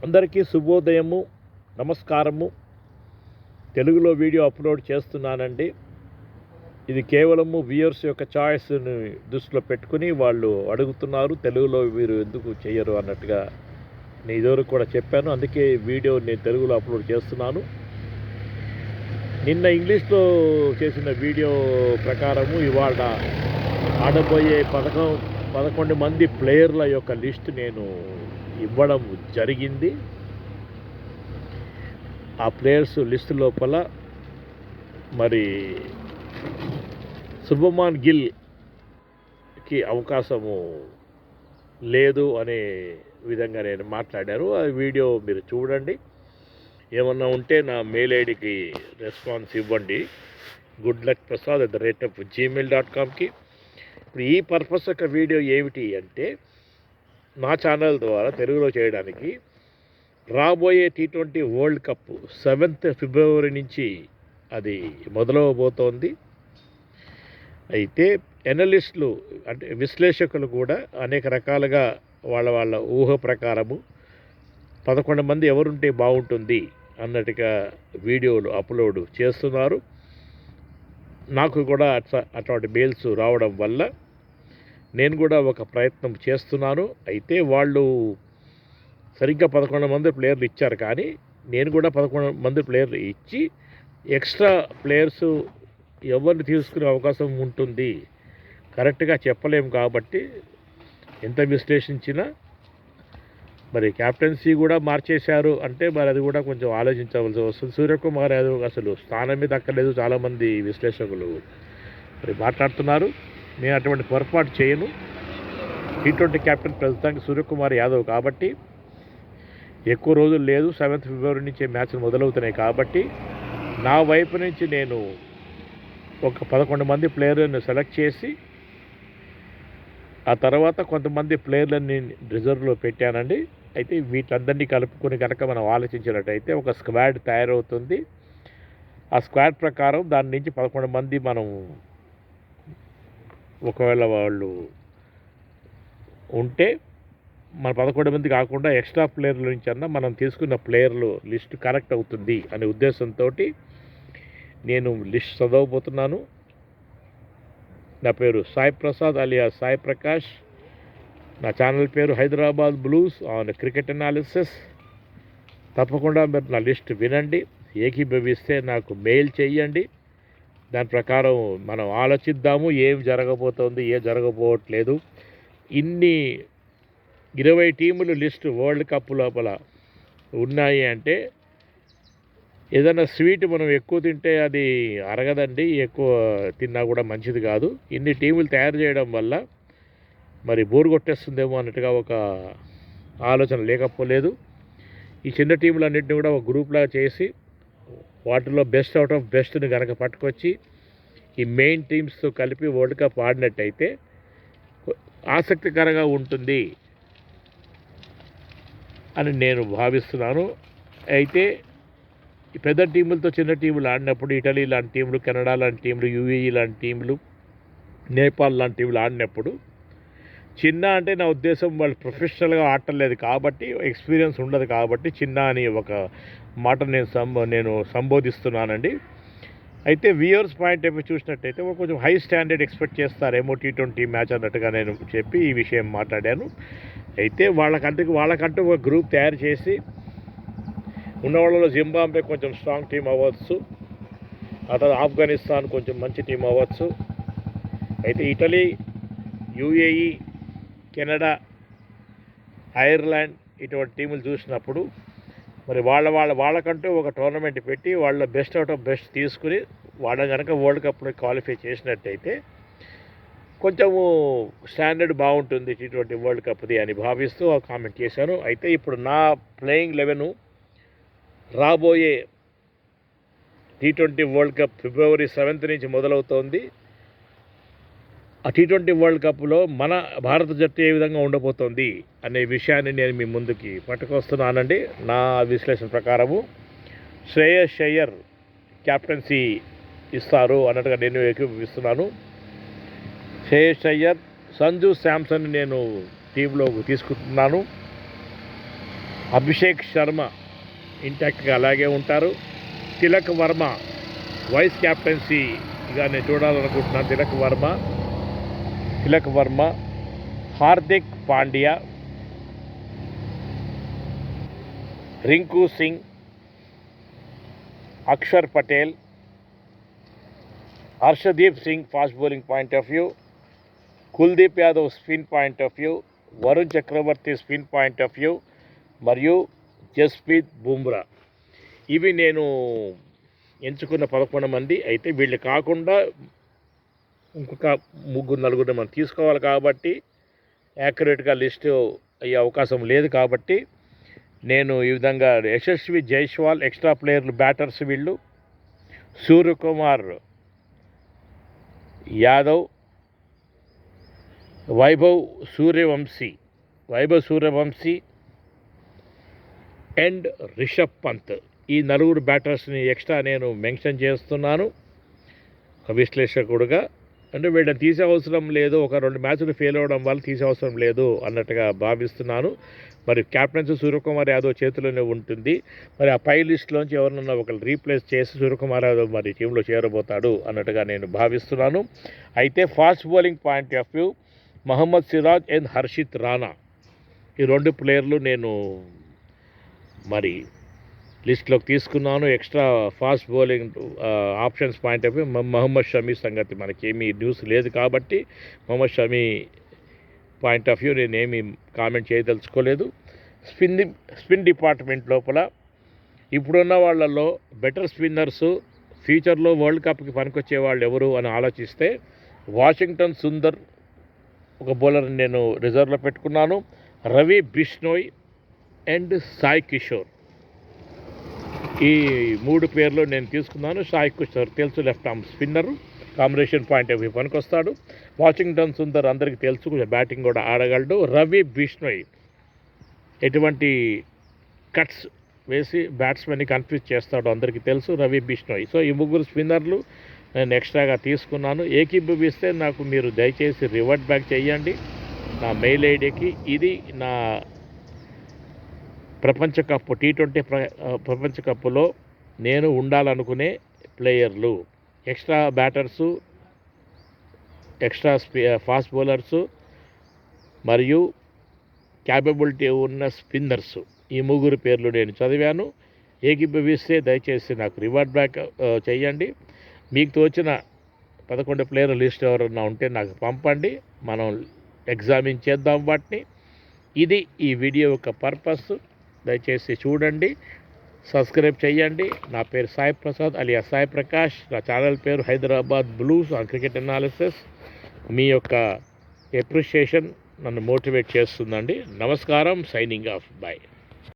అందరికీ శుభోదయము, నమస్కారము. తెలుగులో వీడియో అప్లోడ్ చేస్తున్నానండి. ఇది కేవలము వ్యూయర్స్ యొక్క చాయిస్ని దృష్టిలో పెట్టుకుని వాళ్ళు అడుగుతున్నారు, తెలుగులో మీరు ఎందుకు చేయరు అన్నట్టుగా నేను ఇదివరకు కూడా చెప్పాను. అందుకే వీడియో నేను తెలుగులో అప్లోడ్ చేస్తున్నాను. నిన్న ఇంగ్లీష్లో చేసిన వీడియో ప్రకారము ఇవాళ ఆడబోయే 11 మంది ప్లేయర్ల యొక్క లిస్ట్ నేను ఇవ్వడం జరిగింది. ఆ ప్లేయర్స్ లిస్ట్ లోపల మరి శుభమాన్ గిల్కి అవకాశము లేదు అనే విధంగా నేను మాట్లాడాను. ఆ వీడియో మీరు చూడండి. ఏమన్నా ఉంటే నా మెయిల్ ఐడికి రెస్పాన్స్ ఇవ్వండి, goodluckprasad@gmail.comకి. ఇప్పుడు ఈ పర్పస్ యొక్క వీడియో ఏమిటి అంటే, నా ఛానల్ ద్వారా తెలుగులో చేయడానికి రాబోయే T20 వరల్డ్ కప్ 7th ఫిబ్రవరి నుంచి అది మొదలవబోతోంది. అయితే ఎనలిస్టులు అంటే విశ్లేషకులు కూడా అనేక రకాలుగా వాళ్ళ ఊహ ప్రకారము 11 మంది ఎవరుంటే బాగుంటుంది అన్నట్టుగా వీడియోలు అప్లోడ్ చేస్తున్నారు. నాకు కూడా అటువంటి మెయిల్స్ రావడం వల్ల నేను కూడా ఒక ప్రయత్నం చేస్తున్నాను. అయితే వాళ్ళు సరిగ్గా 11 మంది ప్లేయర్లు ఇచ్చారు, కానీ నేను కూడా 11 మంది ప్లేయర్లు ఇచ్చి ఎక్స్ట్రా ప్లేయర్స్ ఎవరిని తీసుకునే అవకాశం ఉంటుంది కరెక్ట్గా చెప్పలేము. కాబట్టి ఎంత విశ్లేషించినా మరి క్యాప్టెన్సీ కూడా మార్చేశారు అంటే మరి అది కూడా కొంచెం ఆలోచించవలసి వస్తుంది. సూర్యకుమార్ యాదవ్ అసలు స్థానమే దక్కలేదు, చాలామంది విశ్లేషకులు మరి మాట్లాడుతున్నారు. నేను అటువంటి పొరపాటు చేయను. T20 క్యాప్టెన్ ప్రస్తుతానికి సూర్యకుమార్ యాదవ్ కాబట్టి ఎక్కువ రోజులు లేదు, 7th ఫిబ్రవరి నుంచే మ్యాచ్లు మొదలవుతున్నాయి. కాబట్టి నా వైపు నుంచి నేను ఒక 11 మంది ప్లేయర్లను సెలెక్ట్ చేసి ఆ తర్వాత కొంతమంది ప్లేయర్లని రిజర్వ్లో పెట్టానండి. అయితే వీటందరినీ కలుపుకొని కనుక మనం ఆలోచించినట్టయితే ఒక స్క్వాడ్ తయారవుతుంది. ఆ స్క్వాడ్ ప్రకారం దాని నుంచి 11 మంది మనం ఒకవేళ వాళ్ళు ఉంటే మన 11 మంది కాకుండా ఎక్స్ట్రా ప్లేయర్ల నుంచి అన్నా మనం తీసుకున్న ప్లేయర్లు లిస్ట్ కరెక్ట్ అవుతుంది అనే ఉద్దేశంతో నేను లిస్ట్ చదవబోతున్నాను. నా పేరు సాయి ప్రసాద్ అలియా సాయి ప్రకాష్. నా ఛానల్ పేరు Hyderabad blues on cricket analysis. తప్పకుండా మీరు నా లిస్ట్ వినండి, ఏకీభవిస్తే నాకు మెయిల్ చేయండి. దాని ప్రకారం మనం ఆలోచిద్దాము, ఏం జరగబోతోంది, ఏం జరగబోవట్లేదు. ఇన్ని 20 టీములు లిస్టు వరల్డ్ కప్ లోపల ఉన్నాయి అంటే ఏదైనా స్వీట్ మనం ఎక్కువ తింటే అది అరగదండి, ఎక్కువ తిన్నా కూడా మంచిది కాదు. ఇన్ని టీములు తయారు చేయడం వల్ల మరి బోరు కొట్టేస్తుందేమో అన్నట్టుగా ఒక ఆలోచన లేకపోలేదు. ఈ చిన్న టీములన్నింటినీ కూడా ఒక గ్రూప్లాగా చేసి వాటిలో బెస్ట్ అవుట్ ఆఫ్ బెస్ట్ని కనుక పట్టుకొచ్చి ఈ మెయిన్ టీమ్స్తో కలిపి వరల్డ్ కప్ ఆడినట్టయితే ఆసక్తికరంగా ఉంటుంది అని నేను భావిస్తున్నాను. అయితే ఈ పెద్ద టీములతో చిన్న టీములు ఆడినప్పుడు ఇటలీ లాంటి టీములు, కెనడా లాంటి టీములు, UAE లాంటి టీములు, నేపాల్ లాంటి టీములు ఆడినప్పుడు చిన్న అంటే నా ఉద్దేశం వాళ్ళు ప్రొఫెషనల్గా ఆడలేదు కాబట్టి, ఎక్స్పీరియన్స్ ఉండదు కాబట్టి చిన్న అని ఒక మాట నేను సంబోధిస్తున్నానండి. అయితే వ్యూయర్స్ పాయింట్ ఆఫ్ వ్యూ చూసినట్టయితే కొంచెం హై స్టాండర్డ్ ఎక్స్పెక్ట్ చేస్తారేమో T20 మ్యాచ్ అన్నట్టుగా నేను చెప్పి ఈ విషయం మాట్లాడాను. అయితే వాళ్ళకంటూ ఒక గ్రూప్ తయారు చేసి ఉన్న వాళ్ళలో జింబాబ్వే కొంచెం స్ట్రాంగ్ టీం అవ్వచ్చు, ఆ తర్వాత ఆఫ్ఘనిస్తాన్ కొంచెం మంచి టీం అవ్వచ్చు. అయితే ఇటలీ, UAE, కెనడా, ఐర్లాండ్ ఇటువంటి టీములు చూసినప్పుడు మరి వాళ్ళకంటూ ఒక టోర్నమెంట్ పెట్టి వాళ్ళ బెస్ట్ అవుట్ ఆఫ్ బెస్ట్ తీసుకుని వాళ్ళ కనుక వరల్డ్ కప్లో క్వాలిఫై చేసినట్టయితే కొంచెము స్టాండర్డ్ బాగుంటుంది T20 వరల్డ్ కప్ది అని భావిస్తూ కామెంట్ చేశాను. అయితే ఇప్పుడు నా ప్లేయింగ్ 11 రాబోయే T20 వరల్డ్ కప్ ఫిబ్రవరి 7th నుంచి మొదలవుతోంది. ఆ T20 వరల్డ్ కప్లో మన భారత జట్టు ఏ విధంగా ఉండబోతోంది అనే విషయాన్ని నేను మీ ముందుకి పట్టుకొస్తున్నానండి. నా విశ్లేషణ ప్రకారము శ్రేయస్ అయ్యర్ క్యాప్టెన్సీ ఇస్తారు అన్నట్టుగా నేను ఏకీభవిస్తున్నాను. శ్రేయస్ అయ్యర్, సంజు శాంసన్ నేను టీంలో తీసుకుంటున్నాను. అభిషేక్ శర్మ ఇంటాక్ట్గా అలాగే ఉంటారు. తిలక్ వర్మ వైస్ క్యాప్టెన్సీగా నేను చూడాలనుకుంటున్నాను. Tilak Varma, Hardik Pandya, Rinku Singh, Axar Patel, Harshdeep Singh fast bowling point of view, Kuldeep Yadav spin point of view, Varun Chakravarthy spin point of view మరియు జస్ప్రీత్ బుమ్రా. ఇవి నేను ఎంచుకున్న 11 మంది. అయితే వీళ్ళు కాకుండా ఇంకొక 3-4 మనం తీసుకోవాలి కాబట్టి యాక్యురేట్గా లిస్టు అయ్యే అవకాశం లేదు. కాబట్టి నేను ఈ విధంగా యశస్వి జైస్వాల్ ఎక్స్ట్రా ప్లేయర్లు బ్యాటర్స్ వీళ్ళు, సూర్యకుమార్ యాదవ్, వైభవ్ సూర్యవంశీ అండ్ రిషబ్ పంత్. ఈ 4 బ్యాటర్స్ని ఎక్స్ట్రా నేను మెన్షన్ చేస్తున్నాను ఒక విశ్లేషకుడుగా. అంటే వీళ్ళని తీసే అవసరం లేదు, ఒక 2 మ్యాచ్లు ఫెయిల్ అవ్వడం వల్ల తీసే అవసరం లేదు అన్నట్టుగా భావిస్తున్నాను. మరి కెప్టెన్సీ సూర్యకుమార్ యాదవ్ చేతిలోనే ఉంటుంది. మరి ఆ పై లిస్టులోంచి ఎవరినన్నా ఒకరు రీప్లేస్ చేసి సూర్యకుమార్ యాదవ్ మరి టీంలో చేరబోతాడు అన్నట్టుగా నేను భావిస్తున్నాను. అయితే fast bowling point of view Mohammed Siraj and Harshit Rana, ఈ 2 ప్లేయర్లు నేను మరి లిస్ట్లోకి తీసుకున్నాను. Extra fast bowling options point of view Mohammed Shami సంగతి మనకేమీ న్యూస్ లేదు కాబట్టి Mohammed Shami point of view నేనేమి కామెంట్ చేయదలుచుకోలేదు. స్పిన్ డిపార్ట్మెంట్ లోపల ఇప్పుడున్న వాళ్ళల్లో బెటర్ స్పిన్నర్సు ఫ్యూచర్లో వరల్డ్ కప్కి పనికొచ్చే వాళ్ళు ఎవరు అని ఆలోచిస్తే వాషింగ్టన్ సుందర్ ఒక బౌలర్ని నేను రిజర్వ్లో పెట్టుకున్నాను. రవి బిష్నోయ్ అండ్ సాయి కిషోర్, ఈ 3 పేర్లు నేను తీసుకున్నాను. సాయి కిషోర్ తెలుసు, left arm spinner, combination point of view పనికొస్తాడు. వాషింగ్టన్ సుందర్ అందరికీ తెలుసు, కొంచెం బ్యాటింగ్ కూడా ఆడగలడు. రవి బిష్నోయ్ ఎటువంటి కట్స్ వేసి బ్యాట్స్మెన్ని కన్ఫ్యూజ్ చేస్తాడు అందరికీ తెలుసు, రవి బిష్నోయ్. సో ఈ 3 స్పిన్నర్లు నేను ఎక్స్ట్రాగా తీసుకున్నాను. ఏకీభవిస్తే నాకు మీరు దయచేసి రివర్ట్ బ్యాక్ చేయండి నా మెయిల్ ఐడికి. ఇది నా ప్రపంచ కప్ T20 ప్రపంచ కప్పులో నేను ఉండాలనుకునే ప్లేయర్లు, ఎక్స్ట్రా బ్యాటర్సు, ఎక్స్ట్రా ఫాస్ట్ బౌలర్సు మరియు క్యాపబిలిటీ ఉన్న స్పిన్నర్సు, ఈ 3 పేర్లు నేను చదివాను. ఏకీభవిస్తే దయచేసి నాకు రివార్డ్ బ్యాక్ చేయండి. మీకు తోచిన 11 ప్లేయర్ లిస్ట్ ఎవరన్నా ఉంటే నాకు పంపండి, మనం ఎగ్జామిన్ చేద్దాం వాటిని. ఇది ఈ వీడియో యొక్క పర్పస్. దయచేసి చూడండి, సబ్స్క్రైబ్ చేయండి. నా పేరు సాయి ప్రసాద్ అలియా సాయి ప్రకాష్. నా ఛానల్ పేరు Hyderabad blues on cricket analysis. మీ యొక్క అప్రిషియేషన్ నన్ను మోటివేట్ చేస్తుందండి. నమస్కారం, సైనింగ్ ఆఫ్, బాయ్.